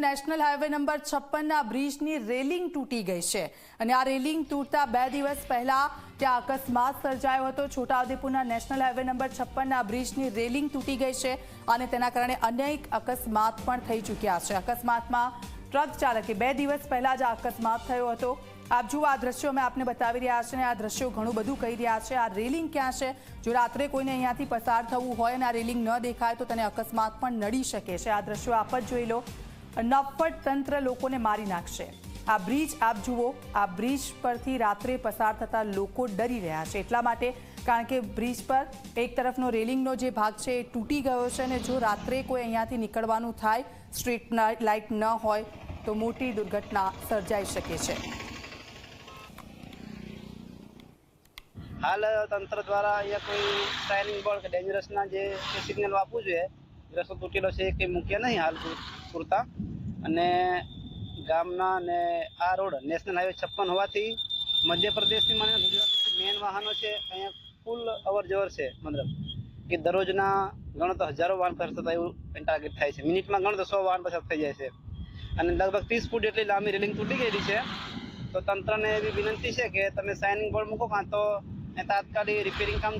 National highway number 56 બ્રિજની railing તૂટી ગઈ છે અને આ રેલિંગ તૂટતા 2 દિવસ પહેલા ત્યાં અકસ્માત સર્જાયો હતો। છોટાઉદેપુરના નેશનલ હાઈવે નંબર 56 બ્રિજની રેલિંગ તૂટી ગઈ છે અને તેના કારણે અનેક અકસ્માત પણ થઈ ચૂક્યા છે। અકસ્માતમાં ટ્રક ચાલકે 2 દિવસ પહેલા જ આ અકસ્માત થયો હતો। आप जो आ दृश्यों में आपने बतावी रह्या छे ने आ दृश्यों घणुं बधुं कही रह्या छे। आ रेलिंग क्या छे, जो रात्रे कोईने अहींयाथी पसार थवुं होय ने आ रेलिंग न देखाय तो तेने अकस्मात पण नड़ी शके छे। आ दृश्यों आप ज जोई लो। नफ्फट तंत्र लोकोने मारी नाखशे। आ ब्रिज आप जुओ, आ ब्रिज परथी रात्रे पसार थता लोको डरी रह्या छे એટલા માટે કારણ કે બ્રિજ પર એક તરફનો રેલિંગનો જે ભાગ છે એ તૂટી ગયો છે અને જો રાત્રે કોઈ અહીંયાથી નીકળવાનું થાય, સ્ટ્રીટ લાઇટ ન હોય તો મોટી દુર્ઘટના સર્જાઈ શકે છે। हाल तंत्र द्वारा या कोई साइनिंग बोर्ड के डेंजरस ना जे सिग्नल आपवू જોઈએ રસ્તો તૂટેલો છે કે મૂક્યા નહીં હાલ પૂરતા અને ગામના ને આ રોડ નેશનલ હાઈવે 56 હોવાથી મધ્યપ્રદેશથી મને ગુજરાતથી મેન વાહનો છે અહીંયા ફૂલ અવર જવર છે। મતલબ કે દરરોજના ગણો તો હજારો વાહન પસાર થતા એવું ટાર્ગેટ થાય છે। મિનિટમાં ગણો તો 100 વાહન પસાર થઈ જાય છે અને લગભગ 30 ફૂટ જેટલી લાંબી રેલિંગ તૂટી ગયેલી છે। તો તંત્રને એવી વિનંતી છે કે તમે સાઇનિંગ બોર્ડ મૂકો કાં તો તાત્કાલિક રિપેરિંગ કામ